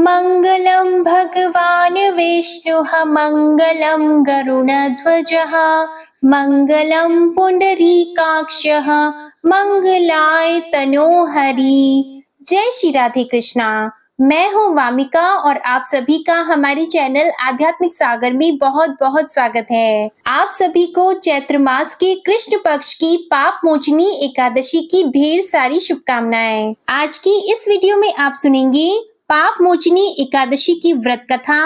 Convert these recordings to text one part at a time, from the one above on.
मङ्गलं भगवान् विष्णुः मङ्गलं गरुडध्वजः मङ्गलं पुण्डरीकाक्षः मंगलाय तनोहरि। जय श्री राधे कृष्णा। मैं हूँ वामिका और आप सभी का हमारी चैनल आध्यात्मिक सागर में बहुत बहुत स्वागत है। आप सभी को चैत्र मास के कृष्ण पक्ष की पाप मोचनी एकादशी की ढेर सारी शुभकामनाएं। आज की इस वीडियो में आप सुनेंगे पाप मोचनी एकादशी की व्रत कथा,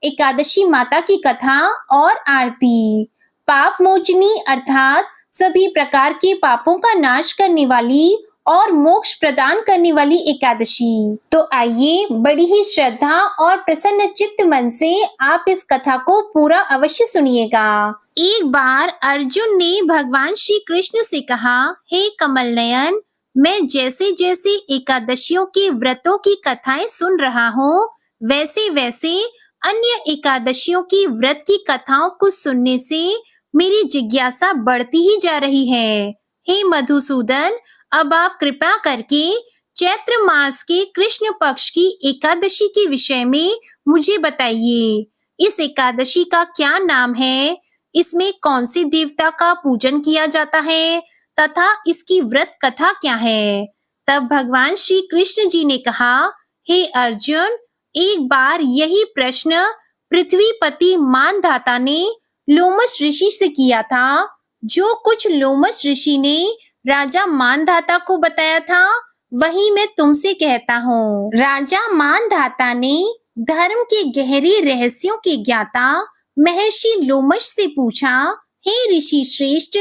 एकादशी माता की कथा और आरती। पाप मोचनी अर्थात सभी प्रकार के पापों का नाश करने वाली और मोक्ष प्रदान करने वाली एकादशी। तो आइए बड़ी ही श्रद्धा और प्रसन्न चित्त मन से आप इस कथा को पूरा अवश्य सुनिएगा। एक बार अर्जुन ने भगवान श्री कृष्ण से कहा, हे कमल नयन, मैं जैसे जैसे एकादशियों के व्रतों की कथाएं सुन रहा हूँ, वैसे वैसे अन्य एकादशियों की व्रत की कथाओं को सुनने से मेरी जिज्ञासा बढ़ती ही जा रही है। हे मधुसूदन, अब आप कृपा करके चैत्र मास के कृष्ण पक्ष की एकादशी के विषय में मुझे बताइए। इस एकादशी का क्या नाम है? इसमें कौन से देवता का पूजन किया जाता है तथा इसकी व्रत कथा क्या है? तब भगवान श्री कृष्ण जी ने कहा, हे अर्जुन, एक बार यही प्रश्न पृथ्वीपति मानधाता ने लोमश ऋषि से किया था। जो कुछ लोमश ऋषि ने राजा मानधाता को बताया था, वही मैं तुमसे कहता हूँ। राजा मानधाता ने धर्म के गहरे रहस्यों के ज्ञाता महर्षि लोमश से पूछा, हे ऋषि श्रेष्ठ,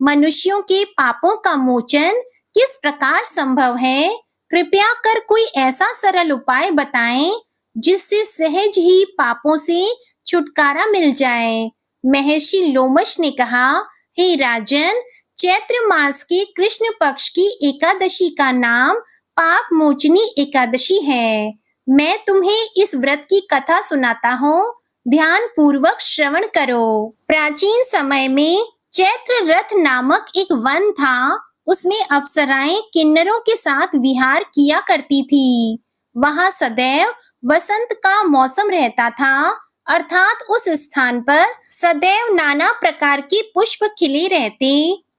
मनुष्यों के पापों का मोचन किस प्रकार संभव है? कृपया कर कोई ऐसा सरल उपाय बताएं जिससे सहज ही पापों से छुटकारा मिल जाए। महर्षि लोमश ने कहा, हे राजन, चैत्र मास के कृष्ण पक्ष की एकादशी का नाम पाप मोचनी एकादशी है। मैं तुम्हें इस व्रत की कथा सुनाता हूँ, ध्यान पूर्वक श्रवण करो। प्राचीन समय में चैत्र रथ नामक एक वन था। उसमें अप्सराएं किन्नरों के साथ विहार किया करती थी। वहां सदैव वसंत का मौसम रहता था, अर्थात उस स्थान पर सदैव नाना प्रकार के पुष्प खिले रहते।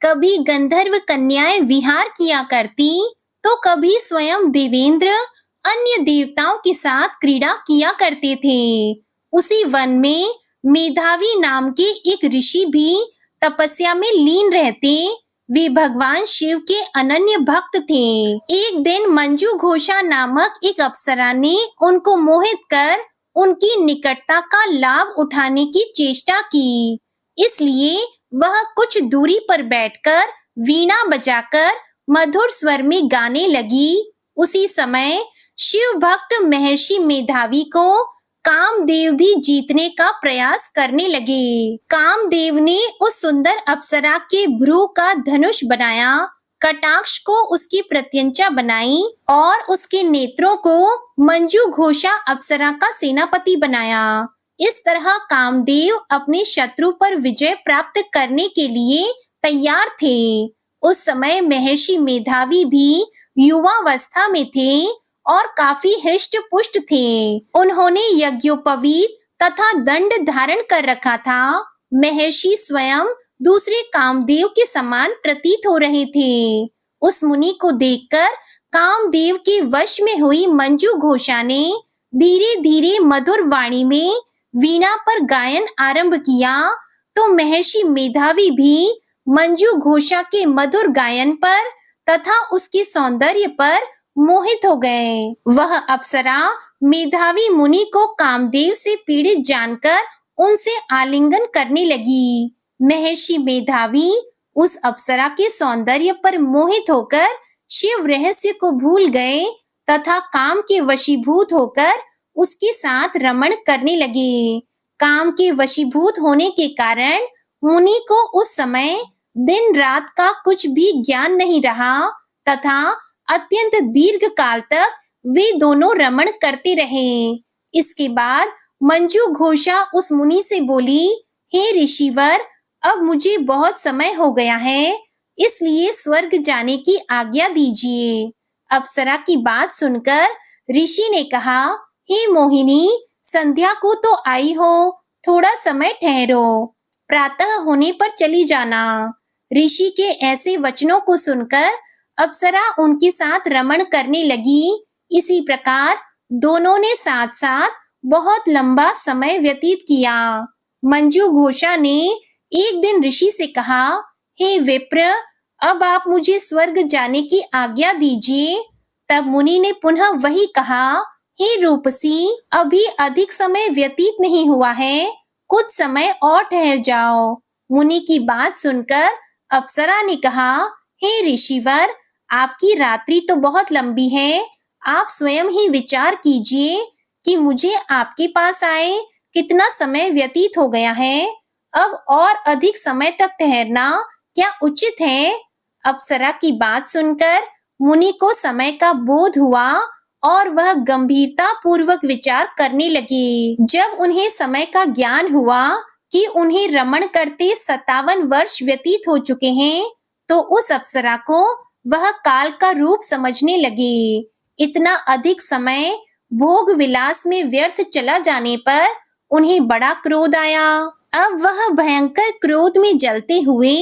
कभी गंधर्व कन्याएं विहार किया करती, तो कभी स्वयं देवेंद्र अन्य देवताओं के साथ क्रीड़ा किया करते थे। उसी वन में मेधावी नाम के एक ऋषि भी तपस्या में लीन रहते। वे भगवान शिव के अनन्य भक्त थे। एक दिन मंजू घोषा नामक एक अप्सरा ने उनको मोहित कर उनकी निकटता का लाभ उठाने की चेष्टा की। इसलिए वह कुछ दूरी पर बैठकर वीणा बजाकर मधुर स्वर में गाने लगी। उसी समय शिव भक्त महर्षि मेधावी को कामदेव भी जीतने का प्रयास करने लगे। कामदेव ने उस सुंदर अप्सरा के भ्रू का धनुष बनाया, कटाक्ष को उसकी प्रत्यंचा बनाई और उसके नेत्रों को मंजू घोषा अप्सरा का सेनापति बनाया। इस तरह कामदेव अपने शत्रु पर विजय प्राप्त करने के लिए तैयार थे। उस समय महर्षि मेधावी भी युवावस्था में थे और काफी हृष्ट पुष्ट थे। उन्होंने यज्ञोपवीत तथा दंड धारण कर रखा था। महर्षि स्वयं दूसरे कामदेव के समान प्रतीत हो रहे थे। उस मुनि को देखकर कामदेव के वश में हुई मंजू घोषा ने धीरे धीरे मधुर वाणी में वीणा पर गायन आरंभ किया, तो महर्षि मेधावी भी मंजू घोषा के मधुर गायन पर तथा उसके सौंदर्य पर मोहित हो गए। वह अप्सरा मेधावी मुनि को कामदेव से पीड़ित जानकर उनसे आलिंगन करने लगी। महर्षि मेधावी उस अप्सरा के सौंदर्य पर मोहित होकर शिव रहस्य को भूल गए तथा काम के वशीभूत होकर उसके साथ रमण करने लगे। काम के वशीभूत होने के कारण मुनि को उस समय दिन रात का कुछ भी ज्ञान नहीं रहा तथा अत्यंत दीर्घ काल तक वे दोनों रमण करते रहे। इसके बाद मंजू घोषा उस मुनि से बोली, हे ऋषिवर, अब मुझे बहुत समय हो गया है, इसलिए स्वर्ग जाने की आज्ञा दीजिए। अप्सरा की बात सुनकर ऋषि ने कहा, हे मोहिनी, संध्या को तो आई हो, थोड़ा समय ठहरो, प्रातः होने पर चली जाना। ऋषि के ऐसे वचनों को सुनकर अप्सरा उनके साथ रमण करने लगी। इसी प्रकार दोनों ने साथ साथ बहुत लंबा समय व्यतीत किया। मंजू घोषा ने एक दिन ऋषि से कहा, हे विप्र, अब आप मुझे स्वर्ग जाने की आज्ञा दीजिए। तब मुनि ने पुनः वही कहा, हे रूपसी, अभी अधिक समय व्यतीत नहीं हुआ है, कुछ समय और ठहर जाओ। मुनि की बात सुनकर अप्सरा ने कहा, हे ऋषिवर, आपकी रात्रि तो बहुत लंबी है, आप स्वयं ही विचार कीजिए कि मुझे आपके पास आए कितना समय व्यतीत हो गया है। अब और अधिक समय तक ठहरना क्या उचित है? अप्सरा की बात सुनकर मुनि को समय का बोध हुआ और वह गंभीरता पूर्वक विचार करने लगे। जब उन्हें समय का ज्ञान हुआ कि उन्हें रमण करते 57 वर्ष व्यतीत हो चुके हैं, तो उस अप्सरा को वह काल का रूप समझने लगे। इतना अधिक समय भोग विलास में व्यर्थ चला जाने पर उन्हें बड़ा क्रोध आया। अब वह भयंकर क्रोध में जलते हुए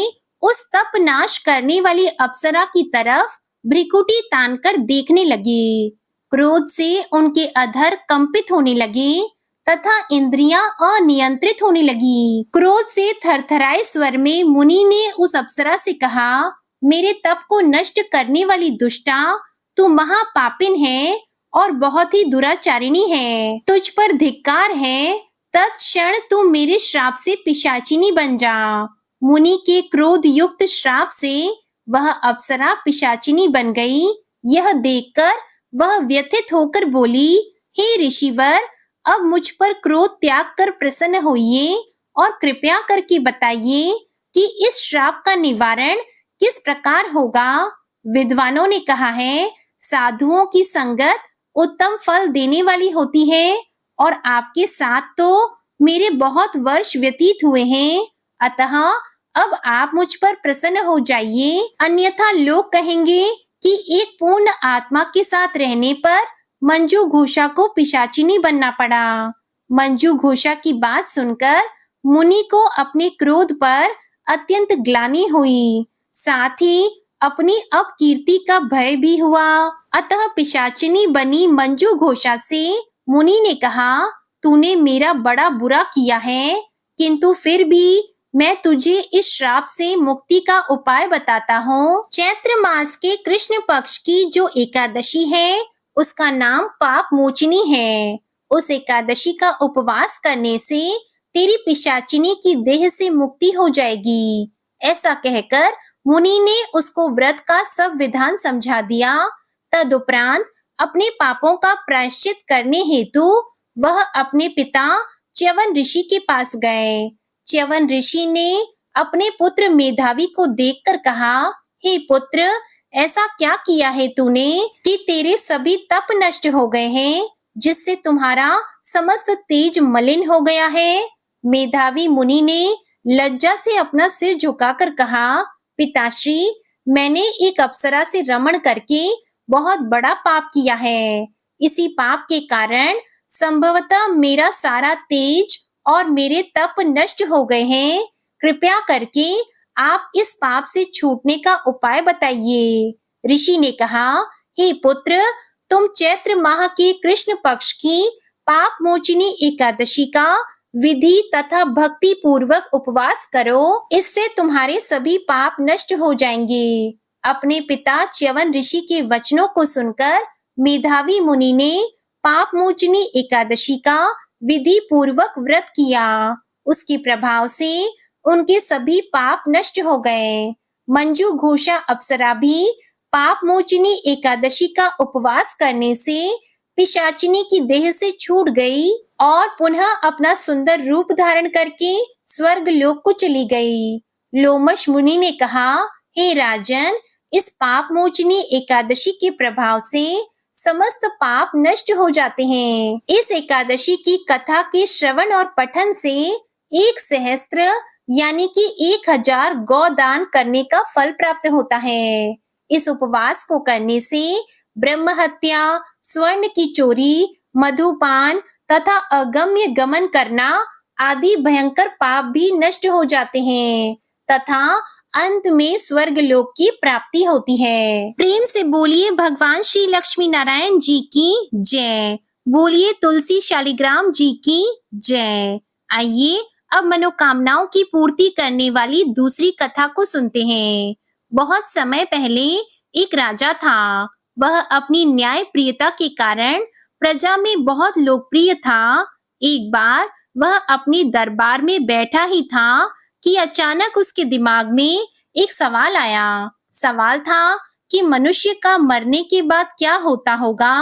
उस तप नाश करने वाली अप्सरा की तरफ भ्रिकुटी तानकर देखने लगे। क्रोध से उनके अधर कंपित होने लगे तथा इंद्रियां अनियंत्रित होने लगी। क्रोध से थरथराए स्वर में मुनि ने उस अप्सरा से कहा, मेरे तप को नष्ट करने वाली दुष्टा, तू महापापिन है और बहुत ही दुराचारिणी है। तुझ पर धिक्कार है, तत्क्षण तू मेरे श्राप से पिशाचिनी बन जा। मुनि के क्रोध युक्त श्राप से वह अप्सरा पिशाचिनी बन गई। यह देखकर वह व्यथित होकर बोली, हे ऋषिवर, अब मुझ पर क्रोध त्याग कर प्रसन्न होइए और कृपया करके बताइए कि इस श्राप का निवारण किस प्रकार होगा। विद्वानों ने कहा है, साधुओं की संगत उत्तम फल देने वाली होती है और आपके साथ तो मेरे बहुत वर्ष व्यतीत हुए हैं, अतः अब आप मुझ पर प्रसन्न हो जाइए, अन्यथा लोग कहेंगे कि एक पूर्ण आत्मा के साथ रहने पर मंजू घोषा को पिशाचिनी बनना पड़ा। मंजू घोषा की बात सुनकर मुनि को अपने क्रोध पर अत्यंत ग्लानि हुई, साथ ही अपनी अपकीर्ति का भय भी हुआ। अतः पिशाचिनी बनी मंजू घोषा से मुनि ने कहा, तूने मेरा बड़ा बुरा किया है, किंतु फिर भी मैं तुझे इस श्राप से मुक्ति का उपाय बताता हूँ। चैत्र मास के कृष्ण पक्ष की जो एकादशी है, उसका नाम पाप मोचनी है। उस एकादशी का उपवास करने से तेरी पिशाचिनी की देह से मुक्ति हो जाएगी। ऐसा कहकर मुनि ने उसको व्रत का सब विधान समझा दिया। तदुपरांत अपने पापों का प्रायश्चित करने हेतु वह अपने पिता च्यवन ऋषि के पास गए। च्यवन ऋषि ने अपने पुत्र मेधावी को देखकर कहा, हे पुत्र, ऐसा क्या किया है तूने कि तेरे सभी तप नष्ट हो गए हैं, जिससे तुम्हारा समस्त तेज मलिन हो गया है। मेधावी मुनि ने लज्जा से अपना सिर झुकाकर कहा, पिताश्री, मैंने एक अप्सरा से रमण करके बहुत बड़ा पाप किया है। इसी पाप के कारण संभवतः मेरा सारा तेज और मेरे तप नष्ट हो गए हैं। कृपया करके आप इस पाप से छूटने का उपाय बताइए। ऋषि ने कहा, हे पुत्र, तुम चैत्र माह के कृष्ण पक्ष की पाप मोचिनी एकादशी का विधि तथा भक्ति पूर्वक उपवास करो, इससे तुम्हारे सभी पाप नष्ट हो जाएंगे। अपने पिता च्यवन ऋषि के वचनों को सुनकर मेधावी मुनि ने पाप मोचनी एकादशी का विधि पूर्वक व्रत किया। उसके प्रभाव से उनके सभी पाप नष्ट हो गए। मंजू घोषा अप्सरा भी पाप मोचनी एकादशी का उपवास करने से पिशाचिनी की देह से छूट गई और पुनः अपना सुंदर रूप धारण करके स्वर्ग लोक को चली गई। लोमश मुनि ने कहा, हे राजन, इस पाप मोचनी एकादशी के प्रभाव से समस्त पाप नष्ट हो जाते हैं। इस एकादशी की कथा के श्रवण और पठन से 1 सहस्त्र यानी कि 1000 गौ दान करने का फल प्राप्त होता है। इस उपवास को करने से ब्रह्म हत्या, स्वर्ण की चोरी मधुपान तथा अगम्य गमन करना आदि भयंकर पाप भी नष्ट हो जाते हैं तथा अंत में स्वर्ग लोक की प्राप्ति होती है। प्रेम से बोलिए भगवान श्री लक्ष्मी नारायण जी की जय। बोलिए तुलसी शालिग्राम जी की जय। आइए अब मनोकामनाओं की पूर्ति करने वाली दूसरी कथा को सुनते हैं। बहुत समय पहले एक राजा था। वह अपनी न्यायप्रियता के कारण प्रजा में बहुत लोकप्रिय था। एक बार वह अपने दरबार में बैठा ही था कि अचानक उसके दिमाग में एक सवाल आया। सवाल था कि मनुष्य का मरने के बाद क्या होता होगा।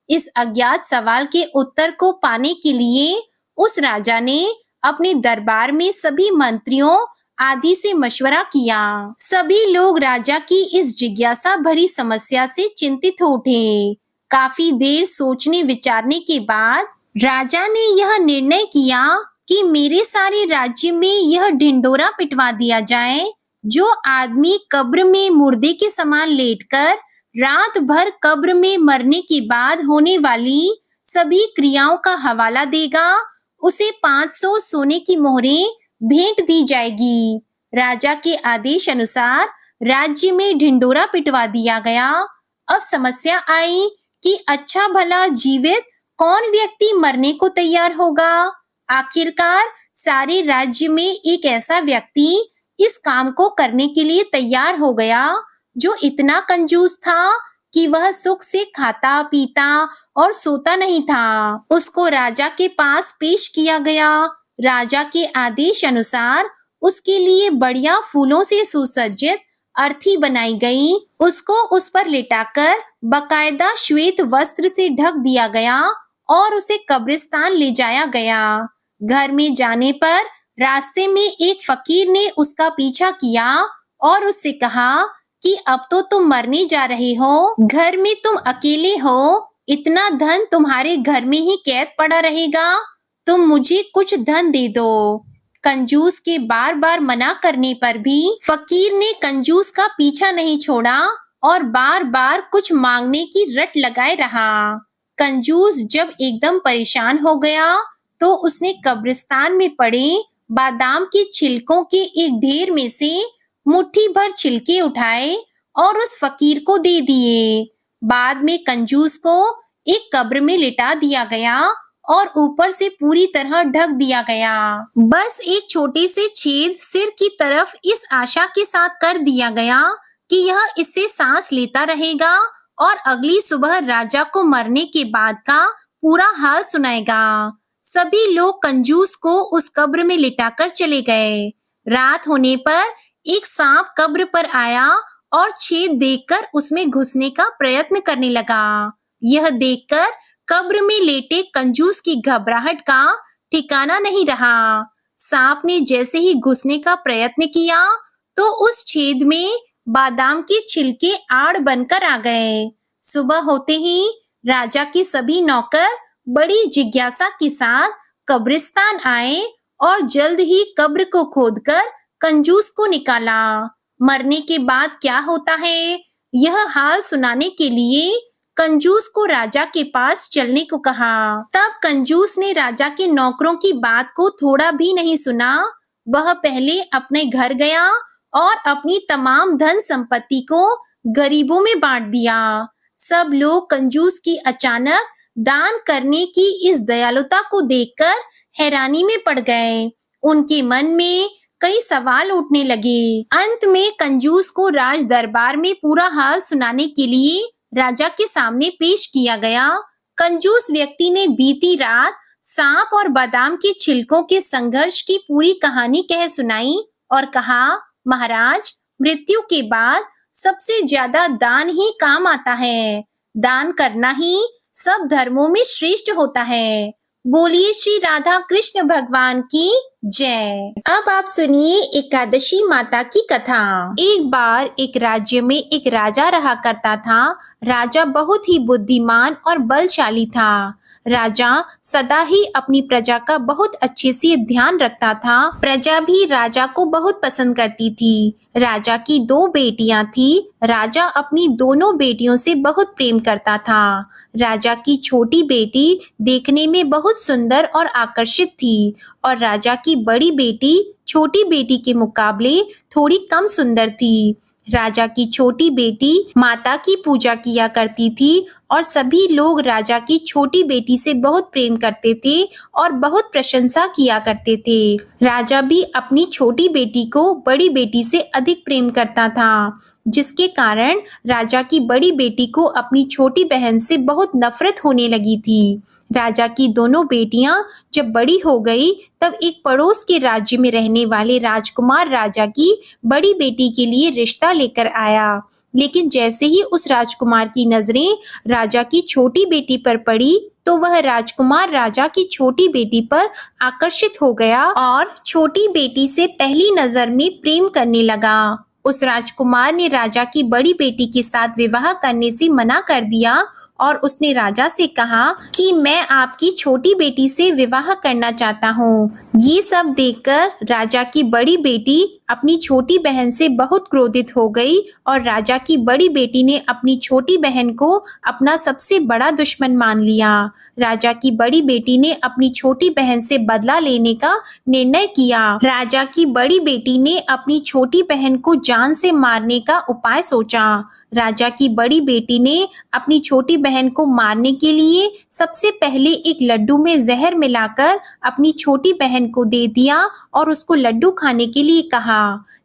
इस अज्ञात सवाल के उत्तर को पाने के लिए उस राजा ने अपने दरबार में सभी मंत्रियों आदि से मशवरा किया। सभी लोग राजा की इस जिज्ञासा भरी समस्या से चिंतित हो उठे। काफी देर सोचने विचारने के बाद राजा ने यह निर्णय किया कि मेरे सारे राज्य में यह ढिंढोरा पिटवा दिया जाए। जो आदमी कब्र में मुर्दे के समान लेटकर रात भर कब्र में मरने के बाद होने वाली सभी क्रियाओं का हवाला देगा, उसे 500 सोने की मोहरें भेंट दी जाएगी। राजा के आदेश अनुसार राज्य में ढिंढोरा पिटवा दिया गया। अब समस्या आई कि अच्छा भला जीवित कौन व्यक्ति मरने को तैयार होगा। आखिरकार सारे राज्य में एक ऐसा व्यक्ति इस काम को करने के लिए तैयार हो गया जो इतना कंजूस था कि वह सुख से खाता पीता और सोता नहीं था। उसको राजा के पास पेश किया गया। राजा के आदेश अनुसार उसके लिए बढ़िया फूलों से सुसज्जित अर्थी बनाई गई। उसको उस पर लिटाकर बकायदा श्वेत वस्त्र से ढक दिया गया और उसे कब्रिस्तान ले जाया गया। घर में जाने पर रास्ते में एक फकीर ने उसका पीछा किया और उससे कहा कि अब तो तुम मरने जा रहे हो, घर में तुम अकेले हो, इतना धन तुम्हारे घर में ही कैद पड़ा रहेगा, तुम मुझे कुछ धन दे दो। कंजूस के बार बार मना करने पर भी फकीर ने कंजूस का पीछा नहीं छोड़ा और बार बार कुछ मांगने की रट लगाए रहा। कंजूस जब एकदम परेशान हो गया तो उसने कब्रिस्तान में पड़े बादाम के छिलकों के एक ढेर में से मुट्ठी भर छिलके उठाए और उस फकीर को दे दिए। बाद में कंजूस को एक कब्र में लिटा दिया गया और ऊपर से पूरी तरह ढक दिया गया। बस एक छोटे से छेद सिर की तरफ इस आशा के साथ कर दिया गया कि यह इससे सांस लेता रहेगा और अगली सुबह राजा को मरने के बाद का पूरा हाल सुनाएगा। सभी लोग कंजूस को उस कब्र में लिटाकर चले गए। रात होने पर एक सांप कब्र पर आया और छेद देखकर उसमें घुसने का प्रयत्न करने लगा। यह देखकर कब्र में लेटे कंजूस की घबराहट का ठिकाना नहीं रहा। सांप ने जैसे ही घुसने का प्रयत्न किया तो उस छेद में बादाम के छिलके आड़ बनकर आ गए। सुबह होते ही राजा के सभी नौकर बड़ी जिज्ञासा के साथ कब्रिस्तान आए और जल्द ही कब्र को खोदकर कंजूस को निकाला। मरने के बाद क्या होता है, यह हाल सुनाने के लिए कंजूस को राजा के पास चलने को कहा। तब कंजूस ने राजा के नौकरों की बात को थोड़ा भी नहीं सुना। वह पहले अपने घर गया और अपनी तमाम धन संपत्ति को गरीबों में बांट दिया। सब लोग कंजूस की अचानक दान करने की इस दयालुता को देखकर हैरानी में पड़ गए। उनके मन में कई सवाल उठने लगे। अंत में कंजूस को राज दरबार में पूरा हाल सुनाने के लिए राजा के सामने पेश किया गया। कंजूस व्यक्ति ने बीती रात सांप और बादाम के छिलकों के संघर्ष की पूरी कहानी कह सुनाई और कहा, महाराज, मृत्यु के बाद सबसे ज्यादा दान ही काम आता है। दान करना ही सब धर्मों में श्रेष्ठ होता है। बोलिए श्री राधा कृष्ण भगवान की जय। अब आप सुनिए एकादशी माता की कथा। एक बार एक राज्य में एक राजा रहा करता था। राजा बहुत ही बुद्धिमान और बलशाली था। राजा सदा ही अपनी प्रजा का बहुत अच्छे से ध्यान रखता था। प्रजा भी राजा को बहुत पसंद करती थी। राजा की 2 बेटियां थी। राजा अपनी दोनों बेटियों से बहुत प्रेम करता था। राजा की छोटी बेटी देखने में बहुत सुंदर और आकर्षित थी और राजा की बड़ी बेटी छोटी बेटी के मुकाबले थोड़ी कम सुंदर थी। राजा की छोटी बेटी माता की पूजा किया करती थी और सभी लोग राजा की छोटी बेटी से बहुत प्रेम करते थे और बहुत प्रशंसा किया करते थे। राजा भी अपनी छोटी बेटी को बड़ी बेटी से अधिक प्रेम करता था, जिसके कारण राजा की बड़ी बेटी को अपनी छोटी बहन से बहुत नफरत होने लगी थी। राजा की दोनों बेटियां जब बड़ी हो गई, तब एक पड़ोस के राज्य में रहने वाले राजकुमार राजा की बड़ी बेटी के लिए रिश्ता लेकर आया। लेकिन जैसे ही उस राजकुमार की नजरें राजा की छोटी बेटी पर पड़ी, तो वह राजकुमार राजा की छोटी बेटी पर आकर्षित हो गया और छोटी बेटी से पहली नजर में प्रेम करने लगा। उस राजकुमार ने राजा की बड़ी बेटी के साथ विवाह करने से मना कर दिया और उसने राजा से कहा कि मैं आपकी छोटी बेटी से विवाह करना चाहता हूँ। ये सब देखकर राजा की बड़ी बेटी अपनी छोटी बहन से बहुत क्रोधित हो गई और राजा की बड़ी बेटी ने अपनी छोटी बहन को अपना सबसे बड़ा दुश्मन मान लिया। राजा की बड़ी बेटी ने अपनी छोटी बहन से बदला लेने का निर्णय किया। राजा की बड़ी बेटी ने अपनी छोटी बहन को जान से मारने का उपाय सोचा। राजा की बड़ी बेटी ने अपनी छोटी बहन को मारने के लिए सबसे पहले एक लड्डू में जहर मिलाकर अपनी छोटी बहन को दे दिया और उसको लड्डू खाने के लिए कहा।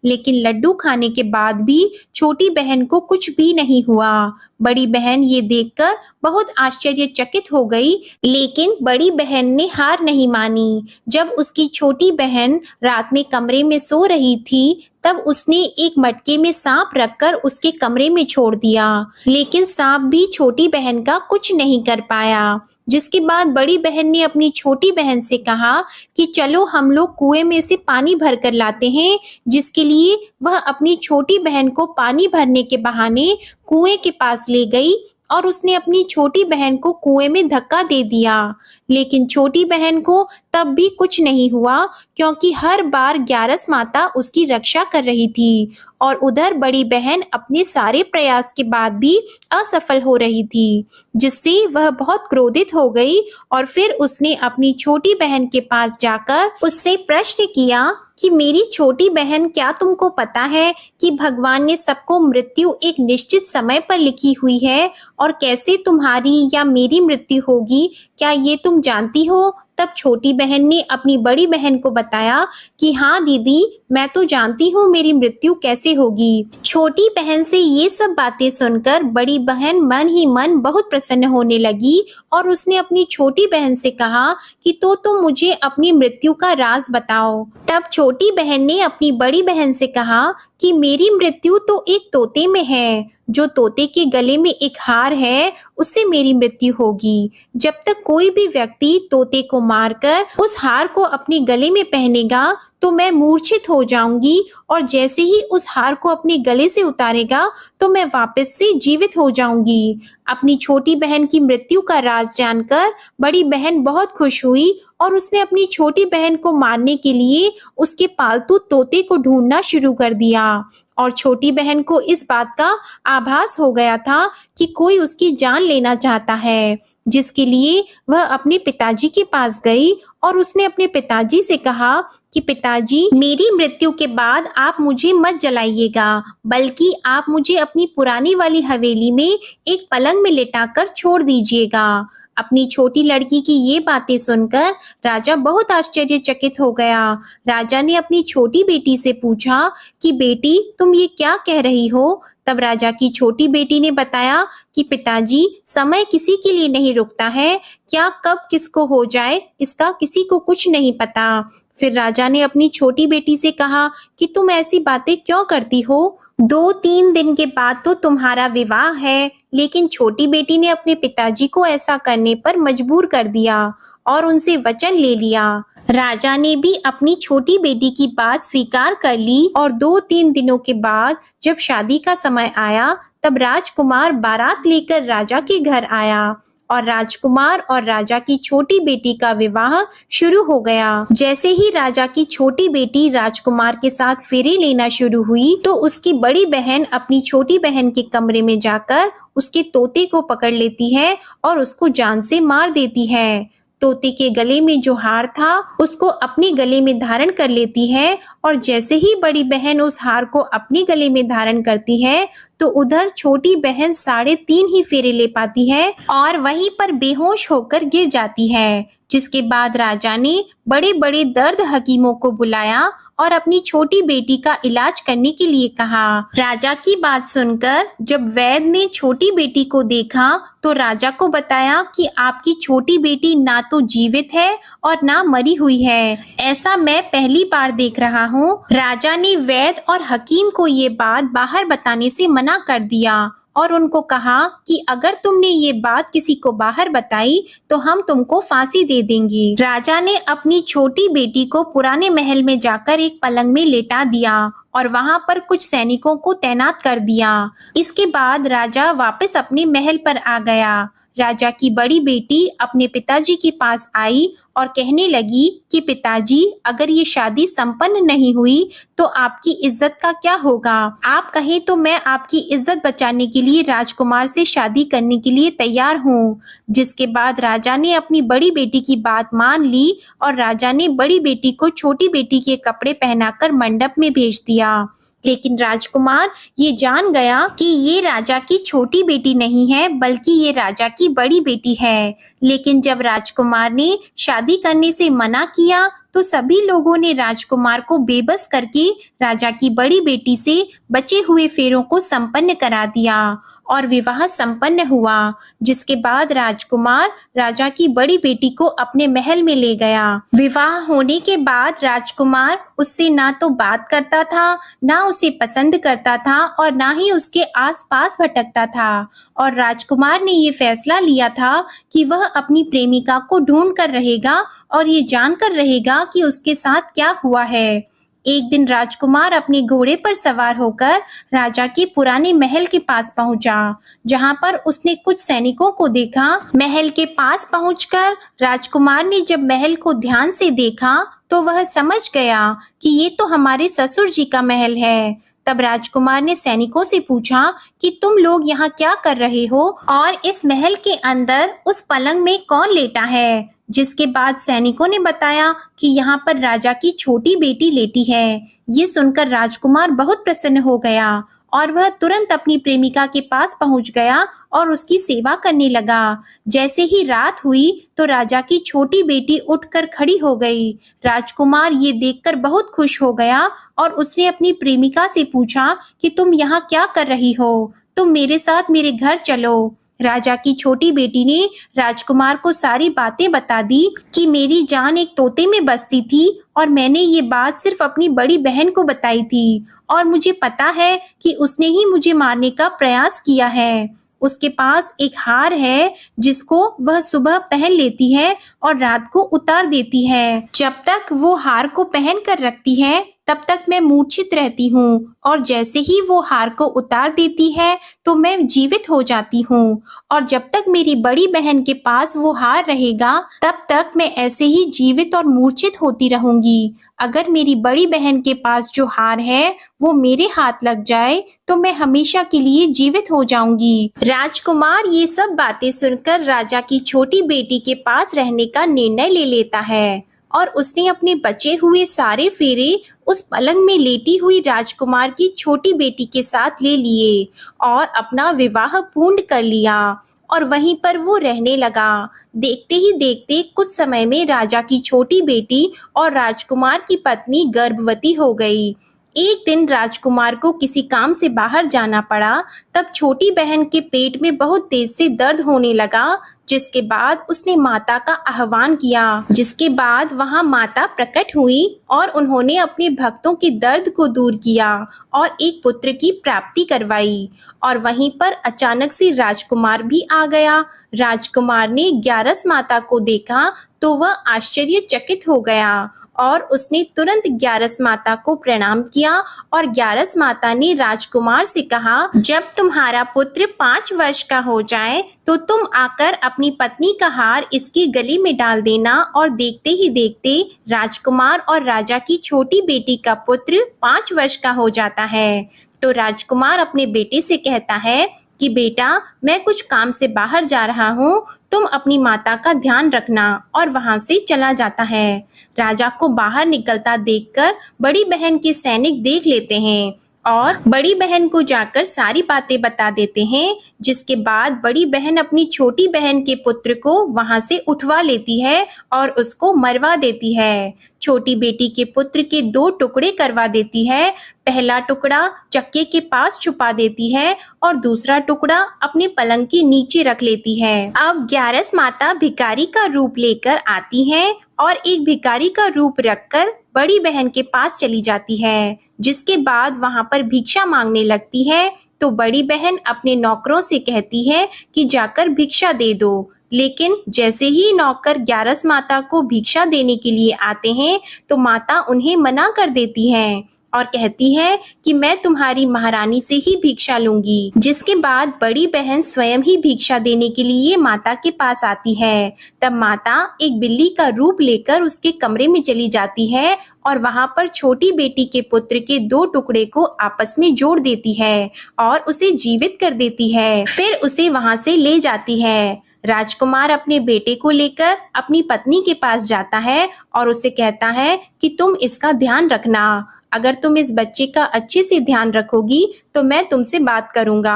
लेकिन लड्डू खाने के बाद भी छोटी बहन को कुछ भी नहीं हुआ। बड़ी बहन ये देखकर बहुत आश्चर्यचकित हो गई, लेकिन बड़ी बहन ने हार नहीं मानी। जब उसकी छोटी बहन रात में कमरे में सो रही थी, तब उसने एक मटके में सांप रखकर उसके कमरे में छोड़ दिया, लेकिन सांप भी छोटी बहन का कुछ नहीं कर पाया। जिसके बाद बड़ी बहन ने अपनी छोटी बहन से कहा कि चलो हम लोग कुएं में से पानी भर कर लाते हैं, जिसके लिए वह अपनी छोटी बहन को पानी भरने के बहाने कुएं के पास ले गई और उसने अपनी छोटी बहन को कुएं में धक्का दे दिया। लेकिन छोटी बहन को तब भी कुछ नहीं हुआ, क्योंकि हर बार ग्यारस माता उसकी रक्षा कर रही थी और उधर बड़ी बहन अपने सारे प्रयास के बाद भी असफल हो रही थी, जिससे वह बहुत क्रोधित हो गई और फिर उसने अपनी छोटी बहन के पास जाकर उससे प्रश्न किया कि मेरी छोटी बहन, क्या तुमको पता है कि भगवान ने सबको मृत्यु एक निश्चित समय पर लिखी हुई है और कैसे तुम्हारी या मेरी मृत्यु होगी, क्या ये तुम जानती हो? तब छोटी बहन ने अपनी बड़ी बहन को बताया कि हाँ दीदी, मैं तो जानती हूँ मेरी मृत्यु कैसे होगी। छोटी बहन से ये सब बातें सुनकर बड़ी बहन मन ही मन बहुत प्रसन्न होने लगी और उसने अपनी छोटी बहन से कहा कि तो तुम मुझे अपनी मृत्यु का राज बताओ। तब छोटी बहन ने अपनी बड़ी बहन से कहा कि मेरी मृत्यु तो एक तोते में है। जो तोते के गले में एक हार है, उससे मेरी मृत्यु होगी। जब तक कोई भी व्यक्ति तोते को मारकर उस हार को अपने गले में पहनेगा, तो मैं मूर्छित हो जाऊंगी और जैसे ही उस हार को अपने गले से उतारेगा, तो मैं वापस से जीवित हो जाऊंगी। अपनी छोटी बहन की मृत्यु का राज जानकर बड़ी बहन बहुत खुश हुई और उसने अपनी छोटी बहन को मारने के लिए उसके पालतू तोते को ढूंढना शुरू कर दिया। और छोटी बहन को इस बात का आभास हो गया था कि कोई उसकी जान लेना चाहता है, जिसके लिए वह अपने पिताजी के पास गई और उसने अपने पिताजी से कहा कि पिताजी, मेरी मृत्यु के बाद आप मुझे मत जलाइएगा, बल्कि आप मुझे अपनी पुरानी वाली हवेली में एक पलंग में लिटाकर छोड़ दीजिएगा। अपनी छोटी लड़की की ये बातें सुनकर राजा बहुत आश्चर्यचकित हो गया। राजा ने अपनी छोटी बेटी से पूछा कि बेटी, तुम ये क्या कह रही हो? तब राजा की छोटी बेटी ने बताया कि पिताजी, समय किसी के लिए नहीं रुकता है, क्या कब किसको हो जाए इसका किसी को कुछ नहीं पता। फिर राजा ने अपनी छोटी बेटी से कहा कि तुम ऐसी बातें क्यों करती हो? 2-3 दिन के बाद तो तुम्हारा विवाह है। लेकिन छोटी बेटी ने अपने पिताजी को ऐसा करने पर मजबूर कर दिया और उनसे वचन ले लिया। राजा ने भी अपनी छोटी बेटी की बात स्वीकार कर ली और 2-3 दिनों के बाद जब शादी का समय आया, तब राजकुमार बारात लेकर राजा के घर आया और राजकुमार और राजा की छोटी बेटी का विवाह शुरू हो गया। जैसे ही राजा की छोटी बेटी राजकुमार के साथ फेरे लेना शुरू हुई तो उसकी बड़ी बहन अपनी छोटी बहन के कमरे में जाकर उसके तोते को पकड़ लेती है और उसको जान से मार देती है। तोते के गले में जो हार था उसको अपने गले में धारण कर लेती है और जैसे ही बड़ी बहन उस हार को अपने गले में धारण करती है तो उधर छोटी बहन 3.5 ही फेरे ले पाती है और वहीं पर बेहोश होकर गिर जाती है। जिसके बाद राजा ने बड़े बड़े दर्द हकीमों को बुलाया और अपनी छोटी बेटी का इलाज करने के लिए कहा। राजा की बात सुनकर जब वैद्य ने छोटी बेटी को देखा तो राजा को बताया कि आपकी छोटी बेटी ना तो जीवित है और ना मरी हुई है। ऐसा मैं पहली बार देख रहा हूँ। राजा ने वैद्य और हकीम को ये बात बाहर बताने से मना कर दिया और उनको कहा कि अगर तुमने ये बात किसी को बाहर बताई तो हम तुमको फांसी दे देंगे। राजा ने अपनी छोटी बेटी को पुराने महल में जाकर एक पलंग में लेटा दिया और वहां पर कुछ सैनिकों को तैनात कर दिया। इसके बाद राजा वापस अपने महल पर आ गया। राजा की बड़ी बेटी अपने पिताजी के पास आई और कहने लगी कि पिताजी, अगर ये शादी संपन्न नहीं हुई तो आपकी इज्जत का क्या होगा? आप कहें तो मैं आपकी इज्जत बचाने के लिए राजकुमार से शादी करने के लिए तैयार हूँ। जिसके बाद राजा ने अपनी बड़ी बेटी की बात मान ली और राजा ने बड़ी बेटी को छोटी बेटी के कपड़े पहनाकर मंडप में भेज दिया। लेकिन राजकुमार ये जान गया कि ये राजा की छोटी बेटी नहीं है बल्कि ये राजा की बड़ी बेटी है। लेकिन जब राजकुमार ने शादी करने से मना किया तो सभी लोगों ने राजकुमार को बेबस करके राजा की बड़ी बेटी से बचे हुए फेरों को संपन्न करा दिया और विवाह संपन्न हुआ। जिसके बाद राजकुमार राजा की बड़ी बेटी को अपने महल में ले गया। विवाह होने के बाद राजकुमार उससे ना तो बात करता था, ना उसे पसंद करता था और ना ही उसके आसपास भटकता था। और राजकुमार ने ये फैसला लिया था कि वह अपनी प्रेमिका को ढूंढ कर रहेगा और ये जानकर रहेगा कि उसके साथ क्या हुआ है। एक दिन राजकुमार अपने घोड़े पर सवार होकर राजा के पुराने महल के पास पहुंचा, जहां पर उसने कुछ सैनिकों को देखा। महल के पास पहुंचकर राजकुमार ने जब महल को ध्यान से देखा तो वह समझ गया कि ये तो हमारे ससुर जी का महल है। तब राजकुमार ने सैनिकों से पूछा कि तुम लोग यहाँ क्या कर रहे हो और इस महल के अंदर उस पलंग में कौन लेटा है? जिसके बाद सैनिकों ने बताया कि यहाँ पर राजा की छोटी बेटी लेटी है। ये सुनकर राजकुमार बहुत प्रसन्न हो गया और वह तुरंत अपनी प्रेमिका के पास पहुंच गया और उसकी सेवा करने लगा। जैसे ही रात हुई तो राजा की छोटी बेटी उठकर खड़ी हो गई। राजकुमार ये देखकर बहुत खुश हो गया और उसने अपनी प्रेमिका से पूछा कि तुम यहाँ क्या कर रही हो? तुम मेरे साथ मेरे घर चलो। राजा की छोटी बेटी ने राजकुमार को सारी बातें बता दी कि मेरी जान एक तोते में बसती थी और मैंने ये बात सिर्फ अपनी बड़ी बहन को बताई थी और मुझे पता है कि उसने ही मुझे मारने का प्रयास किया है। उसके पास एक हार है जिसको वह सुबह पहन लेती है और रात को उतार देती है। जब तक वो हार को पहन कर रखती है तब तक मैं मूर्छित रहती हूँ और जैसे ही वो हार को उतार देती है तो मैं जीवित हो जाती हूँ और जब तक मेरी बड़ी बहन के पास वो हार रहेगा तब तक मैं ऐसे ही जीवित और मूर्छित होती रहूंगी। अगर मेरी बड़ी बहन के पास जो हार है वो मेरे हाथ लग जाए तो मैं हमेशा के लिए जीवित हो जाऊंगी। राजकुमार ये सब बातें सुनकर राजा की छोटी बेटी के पास रहने का निर्णय ले लेता है और उसने अपने बचे हुए सारे फेरे उस पलंग में लेटी हुई राजकुमार की छोटी बेटी के साथ ले लिए और अपना विवाह पूर्ण कर लिया और वहीं पर वो रहने लगा। देखते ही देखते कुछ समय में राजा की छोटी बेटी और राजकुमार की पत्नी गर्भवती हो गई। एक दिन राजकुमार को किसी काम से बाहर जाना पड़ा। तब छोटी बहन के पेट में बहुत तेज से दर्द होने लगा, जिसके बाद उसने माता का आह्वान किया। जिसके बाद वहां माता प्रकट हुई और उन्होंने अपने भक्तों के दर्द को दूर किया और एक पुत्र की प्राप्ति करवाई। और वहीं पर अचानक से राजकुमार भी आ गया। राजकुमार ने 11 माता को देखा तो वह आश्चर्यचकित हो गया और उसने तुरंत ग्यारस माता को प्रणाम किया और ग्यारस माता ने राजकुमार से कहा, जब तुम्हारा पुत्र 5 वर्ष का हो जाए तो तुम आकर अपनी पत्नी का हार इसके गले में डाल देना। और देखते ही देखते राजकुमार और राजा की छोटी बेटी का पुत्र 5 वर्ष का हो जाता है। तो राजकुमार अपने बेटे से कहता है कि बेटा, मैं कुछ काम से बाहर जा रहा हूँ, तुम अपनी माता का ध्यान रखना, और वहां से चला जाता है। राजा को बाहर निकलता देखकर बड़ी बहन के सैनिक देख लेते हैं और बड़ी बहन को जाकर सारी बातें बता देते हैं, जिसके बाद बड़ी बहन अपनी छोटी बहन के पुत्र को वहां से उठवा लेती है और उसको मरवा देती है। छोटी बेटी के पुत्र के 2 टुकड़े करवा देती है। पहला टुकड़ा चक्के के पास छुपा देती है और दूसरा टुकड़ा अपने पलंग के नीचे रख लेती है। अब ग्यारस माता भिखारी का रूप लेकर आती है और एक भिखारी का रूप रखकर बड़ी बहन के पास चली जाती है, जिसके बाद वहां पर भिक्षा मांगने लगती है। तो बड़ी बहन अपने नौकरों से कहती है कि जाकर भिक्षा दे दो, लेकिन जैसे ही नौकर ग्यारस माता को भिक्षा देने के लिए आते हैं तो माता उन्हें मना कर देती है और कहती है कि मैं तुम्हारी महारानी से ही भिक्षा लूंगी। जिसके बाद बड़ी बहन स्वयं ही भिक्षा देने के लिए माता के पास आती है। तब माता एक बिल्ली का रूप लेकर उसके कमरे में चली जाती है और वहां पर छोटी बेटी के पुत्र के 2 टुकड़े को आपस में जोड़ देती है और उसे जीवित कर देती है। फिर उसे वहां से ले जाती है। राजकुमार अपने बेटे को लेकर अपनी पत्नी के पास जाता है और उसे कहता है कि तुम इसका ध्यान रखना। अगर तुम इस बच्चे का अच्छे से ध्यान रखोगी तो मैं तुमसे बात करूंगा।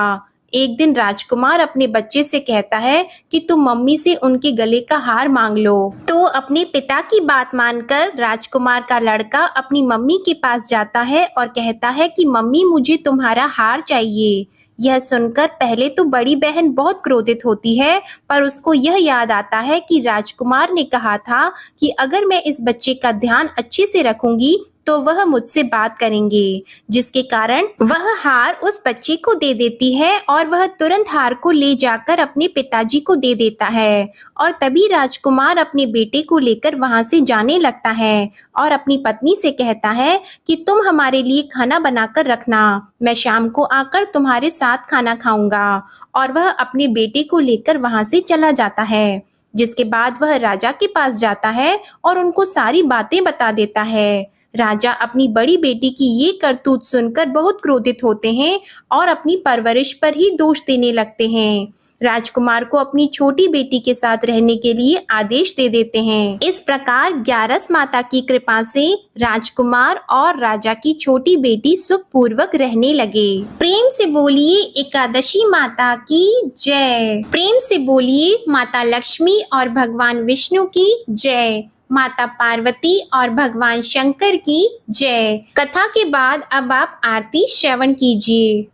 एक दिन राजकुमार अपने बच्चे से कहता है कि तुम मम्मी से उनके गले का हार मांग लो। तो अपने पिता की बात मानकर राजकुमार का लड़का अपनी मम्मी के पास जाता है और कहता है कि मम्मी, मुझे तुम्हारा हार चाहिए। यह सुनकर पहले तो बड़ी बहन बहुत क्रोधित होती है, पर उसको यह याद आता है कि राजकुमार ने कहा था कि अगर मैं इस बच्चे का ध्यान अच्छे से रखूंगी तो वह मुझसे बात करेंगे, जिसके कारण वह हार उस बच्चे को दे देती है और वह तुरंत हार को ले जाकर अपने पिताजी को दे देता है। और तभी राजकुमार अपने बेटे को लेकर वहां से जाने लगता है और अपनी पत्नी से कहता है कि तुम हमारे लिए खाना बनाकर रखना, मैं शाम को आकर तुम्हारे साथ खाना खाऊंगा। और वह अपने बेटे को लेकर वहां से चला जाता है। जिसके बाद वह राजा के पास जाता है और उनको सारी बातें बता देता है। राजा अपनी बड़ी बेटी की ये करतूत सुनकर बहुत क्रोधित होते हैं और अपनी परवरिश पर ही दोष देने लगते हैं। राजकुमार को अपनी छोटी बेटी के साथ रहने के लिए आदेश दे देते हैं। इस प्रकार ग्यारस माता की कृपा से राजकुमार और राजा की छोटी बेटी सुखपूर्वक रहने लगे। प्रेम से बोलिए एकादशी माता की जय। प्रेम से बोलिए माता लक्ष्मी और भगवान विष्णु की जय। माता पार्वती और भगवान शंकर की जय। कथा के बाद अब आप आरती श्रवण कीजिए।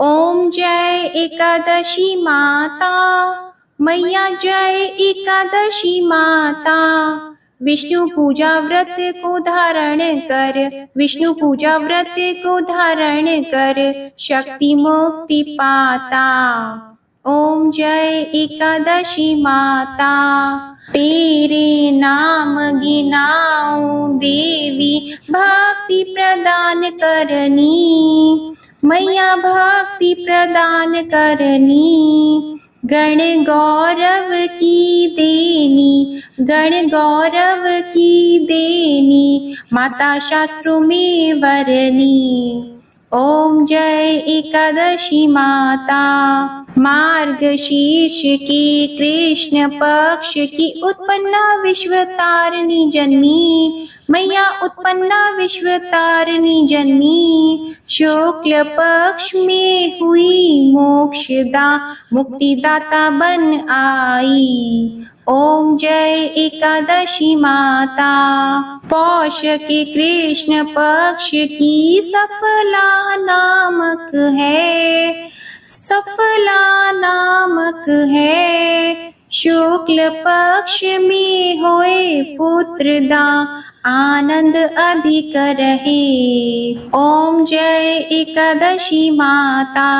ओम जय एकादशी माता मैया, जय एकादशी माता। विष्णु पूजा व्रत को धारण कर, विष्णु पूजा व्रत को धारण कर, शक्ति मुक्ति पाता। ओम जय एकादशी माता। तेरे नाम गिनाऊं देवी, भक्ति प्रदान करनी, मैया भक्ति प्रदान करनी। गण गौरव की देनी, गण गौरव की देनी, माता शास्त्रों में वरनी। ओम जय एकादशी माता। मार्गशीर्ष की कृष्ण पक्ष की उत्पन्ना विश्व तारिणी जन्मी, मैया उत्पन्ना विश्व तारिणी जन्मी। शुक्ल पक्ष में हुई मोक्षदा, मुक्तिदाता बन आई। ओम जय एकादशी माता। पौष के कृष्ण पक्ष की सफला नामक है, सफला नामक है। शुक्ल पक्ष में होए पुत्रदा, आनंद अधिक रहे। ओम जय एकादशी माता।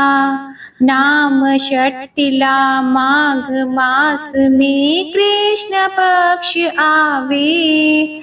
नाम षटतिला माघ मास में कृष्ण पक्ष आवे,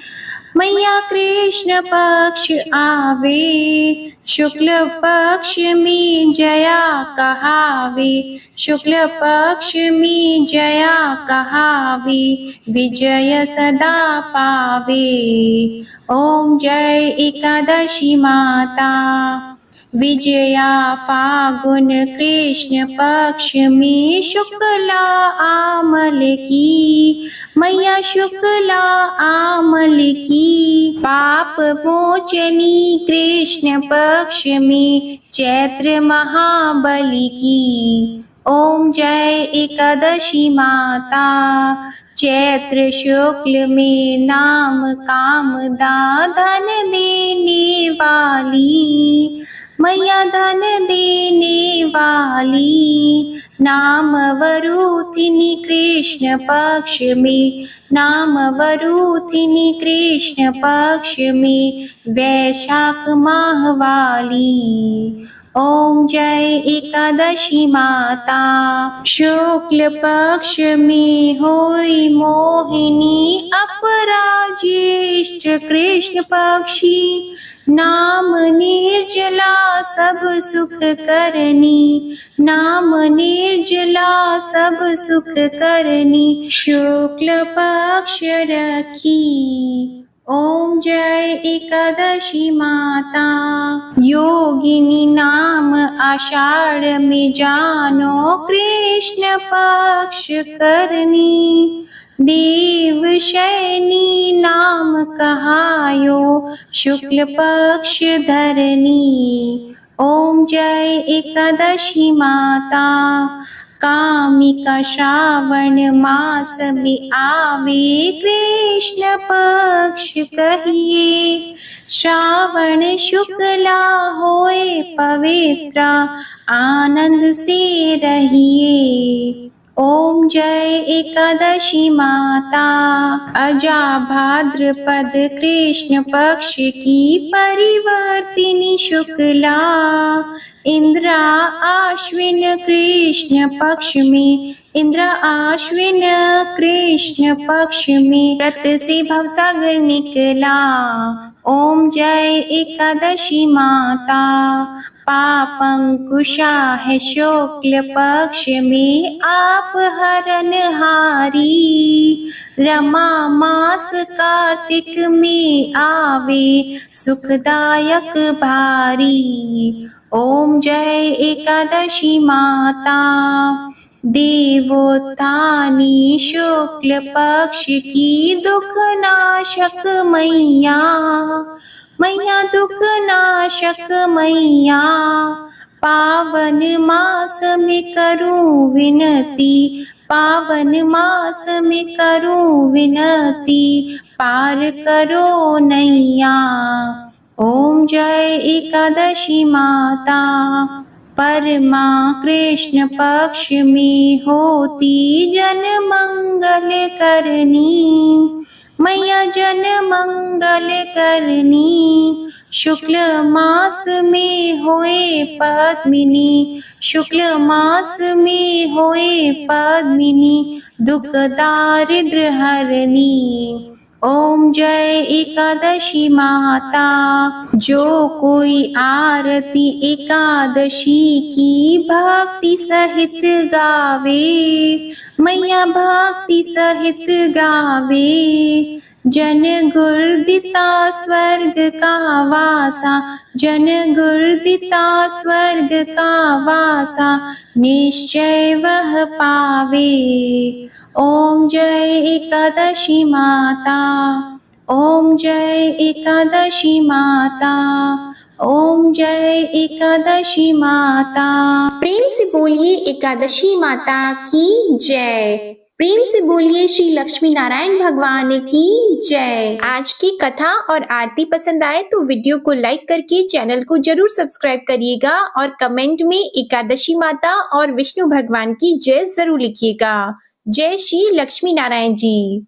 मैया कृष्ण पक्ष आवे, शुक्ल पक्ष में जया कहावे, शुक्ल पक्ष में जया कहावे, विजय सदा पावे। ओम जय एकादशी माता। विजया फागुन कृष्ण पक्ष में शुक्ला आमल की, मैया शुक्ला आमल की। पाप मोचनी कृष्ण पक्ष में चैत्र महाबली की। ओम जय एकादशी माता। चैत्र शुक्ल में नाम कामदा धन देने वाली, मैया धन देने वाली। नाम वरूथिनी कृष्ण पक्ष में, नाम वरूथिनी कृष्ण पक्ष में, वैशाख माह वाली। ओम जय एकादशी माता। शुक्ल पक्ष में होई मोहिनी, अपराज्येष्ठ कृष्ण पक्षी। नाम निर्जला सब सुख करनी, नाम निर्जला सब सुख करनी, शुक्ल पक्ष रखी। ओम जय एकादशी माता। योगिनी नाम आषाढ़ में जानो, कृष्ण पक्ष करनी। देव शयनी नाम कहायो, शुक्ल पक्ष धरनी। ओम जय एकादशी माता। कामिका श्रावण मास में आवे, कृष्ण पक्ष कहिए। श्रावण शुक्ला होए पवित्रा, आनंद से रहिए। ओम जय एकादशी माता। अजा भाद्रपद कृष्ण पक्ष की परिवर्तिनी शुक्ला, इंद्रा आश्विन कृष्ण पक्ष में, इंद्र आश्विन कृष्ण पक्ष में, व्रत से भवसागर निकला। ओम जय एकादशी माता। पापंकुशा है शुक्ल पक्ष में, आप हरनहारी। रमा मास कार्तिक में आवे, सुखदायक भारी। ओम जय एकादशी माता। देवोत्थानी शुक्ल पक्ष की, दुख नाशक मैया, मैया दुख नाशक मैया। पावन मास में करूं विनती, पावन मास में करूं विनती, पार करो नैया। ओम जय एकादशी माता। परमा कृष्ण पक्ष में होती, जन मंगल करनी, मैया जन मंगल करनी। शुक्ल मास में होए पद्मिनी, शुक्ल मास में होए पद्मिनी, दुख दारिद्र हरनी। ओम जय एकादशी माता। जो कोई आरती एकादशी की भक्ति सहित गावे, मैया भक्ति सहित गावे। जन गुर्दिता स्वर्ग का वासा, जन गुर्दिता स्वर्ग का वासा, निश्चय वह पावे। ओम जय एकादशी माता। ओम जय एकादशी माता। ओम जय एकादशी माता। प्रेम से बोलिए एकादशी माता की जय। प्रेम से बोलिए श्री लक्ष्मी नारायण भगवान की जय। आज की कथा और आरती पसंद आए तो वीडियो को लाइक करके चैनल को जरूर सब्सक्राइब करिएगा और कमेंट में एकादशी माता और विष्णु भगवान की जय जरूर लिखिएगा। जय श्री लक्ष्मी नारायण जी।